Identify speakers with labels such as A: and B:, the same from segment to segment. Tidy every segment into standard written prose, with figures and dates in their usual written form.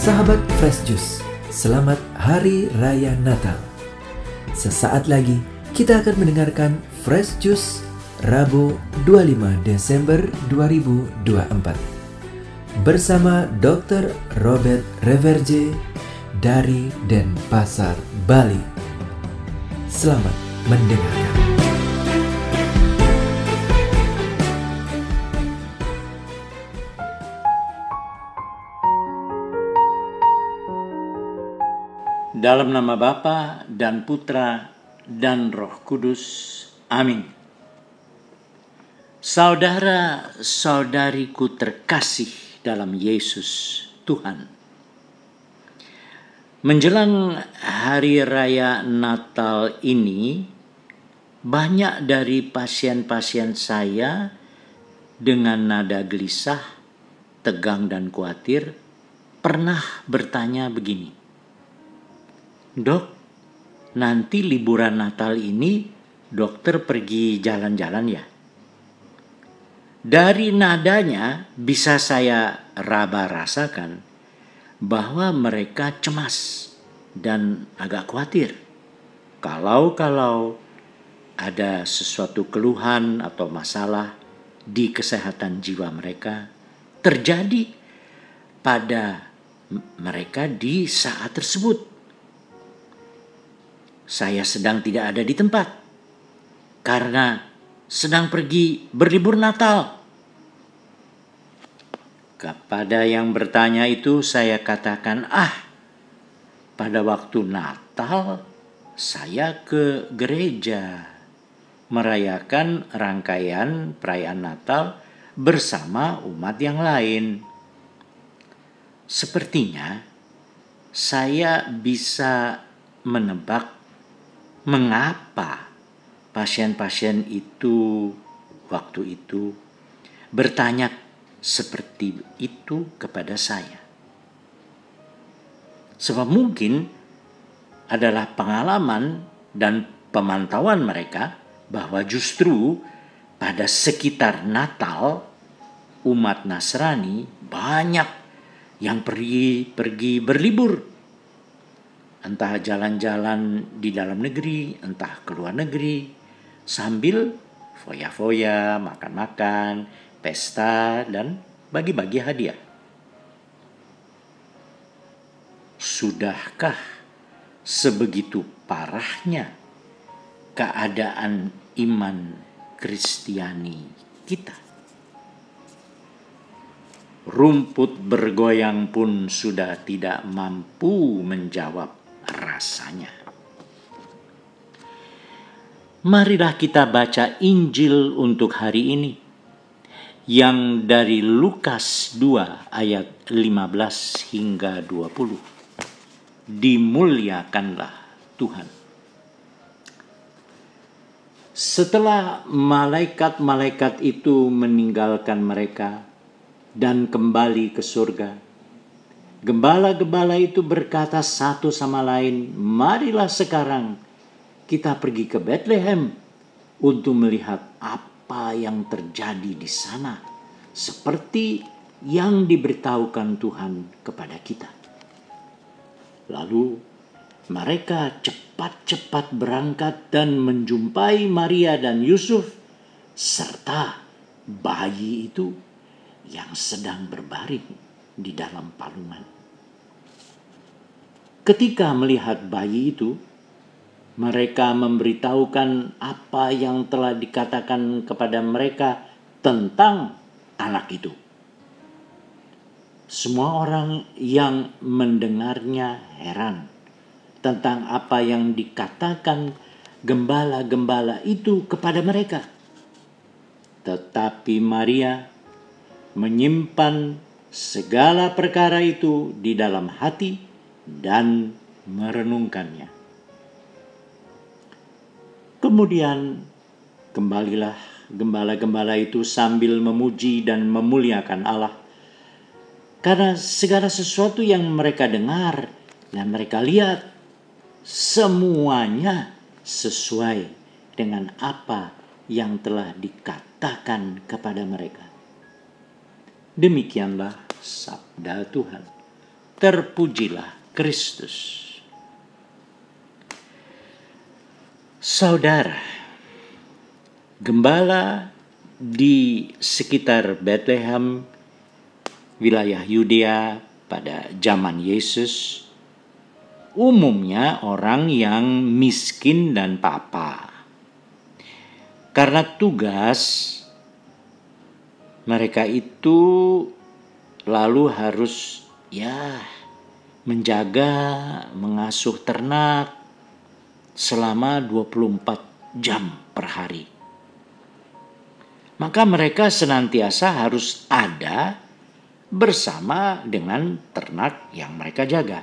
A: Sahabat Fresh Juice, selamat Hari Raya Natal. Sesaat lagi kita akan mendengarkan Fresh Juice Rabu 25 Desember 2024 bersama Dr. Robert Reverje dari Denpasar, Bali. Selamat mendengarkan.
B: Dalam nama Bapa dan Putra dan Roh Kudus. Amin. Saudara-saudariku terkasih dalam Yesus Tuhan. Menjelang Hari Raya Natal ini, banyak dari pasien-pasien saya dengan nada gelisah, tegang dan khawatir pernah bertanya begini, "Dok, nanti liburan Natal ini dokter pergi jalan-jalan ya?" Dari nadanya bisa saya rasakan bahwa mereka cemas dan agak khawatir. Kalau ada sesuatu keluhan atau masalah di kesehatan jiwa mereka terjadi pada mereka di saat tersebut. Saya sedang tidak ada di tempat karena sedang pergi berlibur Natal. Kepada yang bertanya itu saya katakan, pada waktu Natal saya ke gereja merayakan rangkaian perayaan Natal bersama umat yang lain. Sepertinya saya bisa menebak mengapa pasien-pasien itu waktu itu bertanya seperti itu kepada saya. Sebab mungkin adalah pengalaman dan pemantauan mereka bahwa justru pada sekitar Natal umat Nasrani banyak yang pergi berlibur. Entah jalan-jalan di dalam negeri, entah ke luar negeri, sambil foya-foya, makan-makan, pesta, dan bagi-bagi hadiah. Sudahkah sebegitu parahnya keadaan iman Kristiani kita? Rumput bergoyang pun sudah tidak mampu menjawab rasanya. Marilah kita baca Injil untuk hari ini yang dari Lukas 2 ayat 15 hingga 20. Dimuliakanlah Tuhan. Setelah malaikat-malaikat itu meninggalkan mereka dan kembali ke surga, gembala-gembala itu berkata satu sama lain, "Marilah sekarang kita pergi ke Bethlehem untuk melihat apa yang terjadi di sana, seperti yang diberitahukan Tuhan kepada kita." Lalu mereka cepat-cepat berangkat dan menjumpai Maria dan Yusuf serta bayi itu yang sedang berbaring di dalam palungan. Ketika melihat bayi itu, mereka memberitahukan apa yang telah dikatakan kepada mereka tentang anak itu. Semua orang yang mendengarnya heran tentang apa yang dikatakan gembala-gembala itu kepada mereka. Tetapi Maria menyimpan segala perkara itu di dalam hati dan merenungkannya. Kemudian kembalilah gembala-gembala itu sambil memuji dan memuliakan Allah karena segala sesuatu yang mereka dengar dan mereka lihat semuanya sesuai dengan apa yang telah dikatakan kepada mereka. Demikianlah sabda Tuhan. terpujilah Kristus. Saudara, gembala di sekitar Bethlehem, wilayah Yudea pada zaman Yesus, umumnya orang yang miskin dan papa. Karena tugas mereka itu lalu harus menjaga, mengasuh ternak selama 24 jam per hari. Maka mereka senantiasa harus ada bersama dengan ternak yang mereka jaga.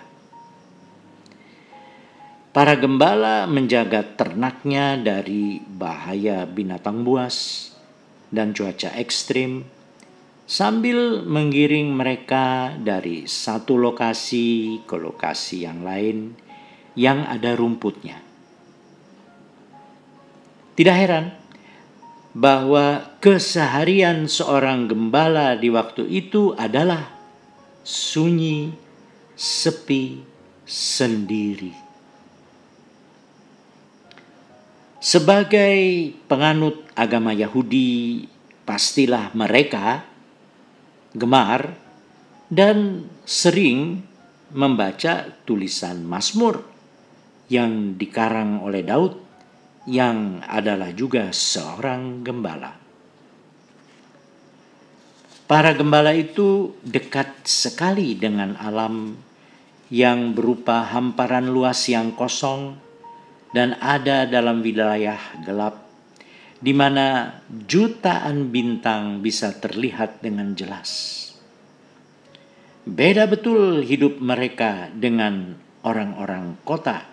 B: Para gembala menjaga ternaknya dari bahaya binatang buas dan cuaca ekstrim, sambil menggiring mereka dari satu lokasi ke lokasi yang lain yang ada rumputnya. Tidak heran bahwa keseharian seorang gembala di waktu itu adalah sunyi, sepi, sendiri. Sebagai penganut agama Yahudi, pastilah mereka gemar dan sering membaca tulisan Mazmur yang dikarang oleh Daud, yang adalah juga seorang gembala. Para gembala itu dekat sekali dengan alam yang berupa hamparan luas yang kosong dan ada dalam wilayah gelap, di mana jutaan bintang bisa terlihat dengan jelas. Beda betul hidup mereka dengan orang-orang kota,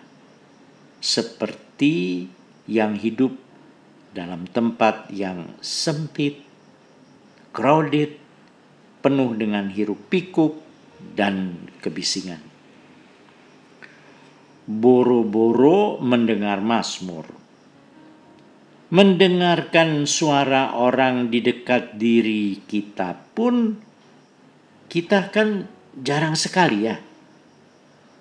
B: seperti yang hidup dalam tempat yang sempit, crowded, penuh dengan hiruk pikuk dan kebisingan. Boro-boro mendengar Mazmur, mendengarkan suara orang di dekat diri kita pun kita kan jarang sekali ya.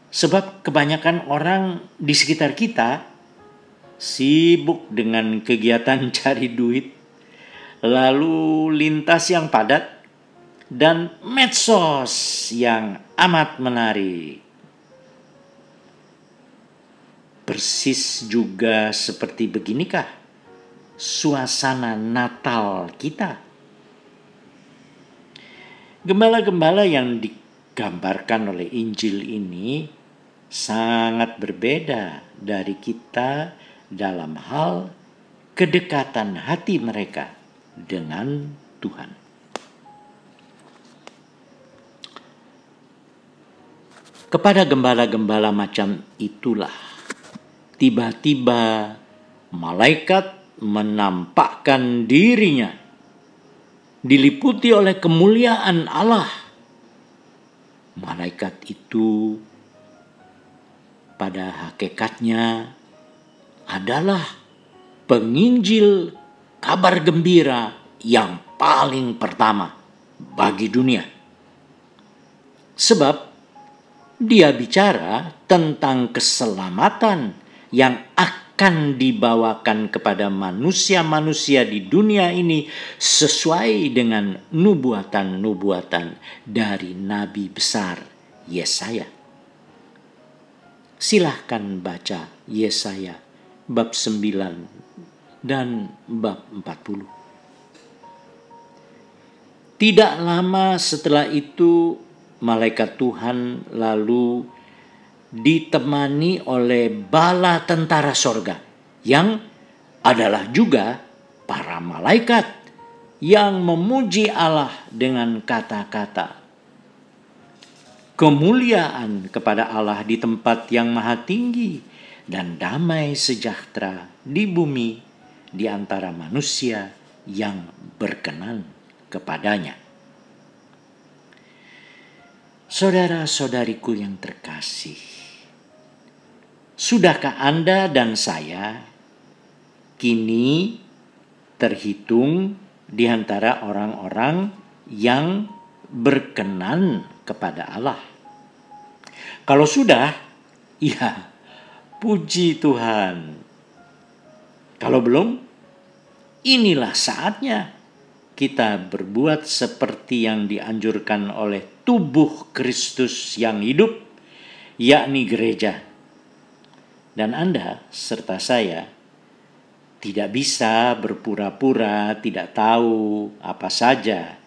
B: Sebab kebanyakan orang di sekitar kita sibuk dengan kegiatan cari duit, lalu lintas yang padat, dan medsos yang amat menarik. Persis juga seperti beginikah suasana Natal kita? Gembala-gembala yang digambarkan oleh Injil ini sangat berbeda dari kita dalam hal kedekatan hati mereka dengan Tuhan. Kepada gembala-gembala macam itulah tiba-tiba malaikat menampakkan dirinya, diliputi oleh kemuliaan Allah. Malaikat itu pada hakikatnya adalah penginjil kabar gembira yang paling pertama bagi dunia. Sebab dia bicara tentang keselamatan yang akan dibawakan kepada manusia-manusia di dunia ini sesuai dengan nubuatan-nubuatan dari Nabi besar Yesaya. Silahkan baca Yesaya bab 9 dan bab 40. Tidak lama setelah itu malaikat Tuhan lalu ditemani oleh bala tentara sorga yang adalah juga para malaikat yang memuji Allah dengan kata-kata, kemuliaan kepada Allah di tempat yang maha tinggi dan damai sejahtera di bumi di antara manusia yang berkenan kepadanya. Saudara-saudariku yang terkasih, sudahkah Anda dan saya kini terhitung di antara orang-orang yang berkenan kepada Allah? Kalau sudah, ya puji Tuhan. Kalau belum, inilah saatnya kita berbuat seperti yang dianjurkan oleh tubuh Kristus yang hidup, yakni gereja. Dan Anda serta saya tidak bisa berpura-pura tidak tahu apa saja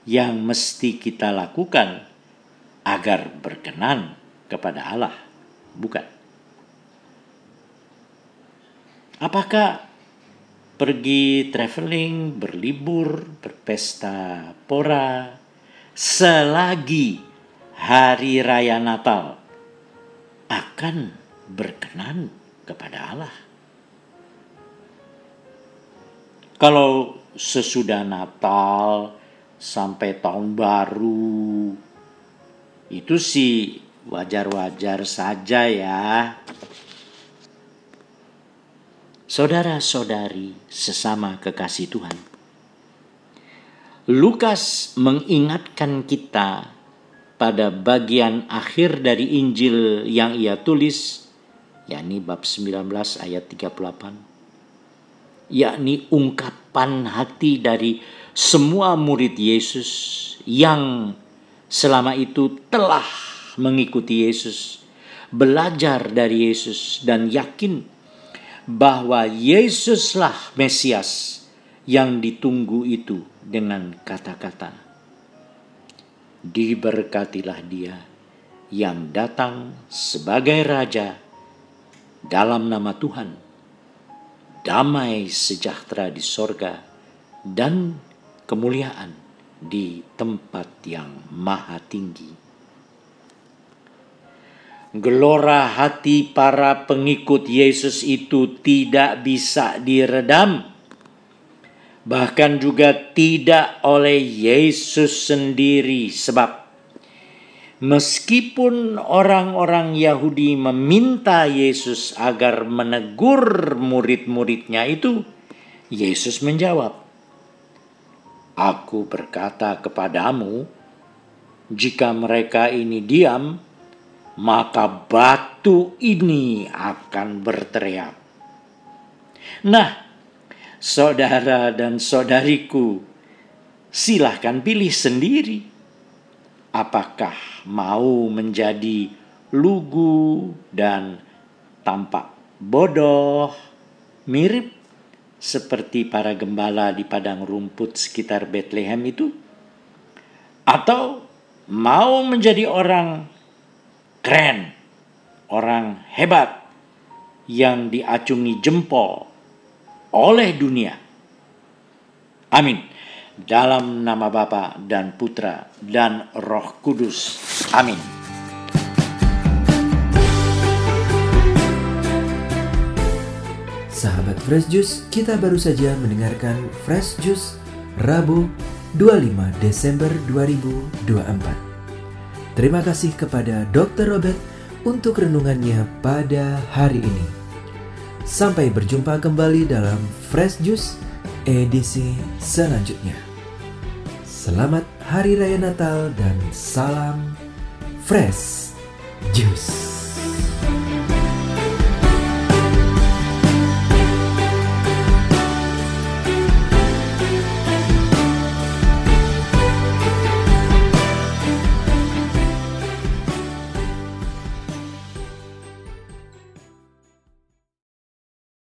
B: yang mesti kita lakukan agar berkenan kepada Allah. Bukan. Apakah pergi traveling, berlibur, berpesta pora selagi hari raya Natal akan berkenan kepada Allah? Kalau sesudah Natal sampai tahun baru, itu sih wajar-wajar saja ya. Saudara-saudari sesama kekasih Tuhan, Lukas mengingatkan kita pada bagian akhir dari Injil yang ia tulis, yakni bab 19 ayat 38, yakni ungkapan hati dari semua murid Yesus yang selama itu telah mengikuti Yesus, belajar dari Yesus, dan yakin bahwa Yesuslah Mesias yang ditunggu itu dengan kata-kata, "Diberkatilah dia yang datang sebagai Raja dalam nama Tuhan, damai sejahtera di sorga dan kemuliaan di tempat yang maha tinggi." Gelora hati para pengikut Yesus itu tidak bisa diredam, bahkan juga tidak oleh Yesus sendiri, sebab meskipun orang-orang Yahudi meminta Yesus agar menegur murid-muridnya itu, Yesus menjawab, "Aku berkata kepadamu, jika mereka ini diam, maka batu ini akan berteriak." Nah, saudara dan saudariku, silahkan pilih sendiri. Apakah mau menjadi lugu dan tampak bodoh, mirip seperti para gembala di padang rumput sekitar Bethlehem itu? Atau mau menjadi orang keren, orang hebat yang diacungi jempol oleh dunia? Amin. Dalam nama Bapa dan Putra dan Roh Kudus. Amin.
A: Sahabat Fresh Juice, kita baru saja mendengarkan Fresh Juice Rabu 25 Desember 2024. Terima kasih kepada Dr. Robert untuk renungannya pada hari ini. Sampai berjumpa kembali dalam Fresh Juice edisi selanjutnya. Selamat Hari Raya Natal dan salam Fresh Juice.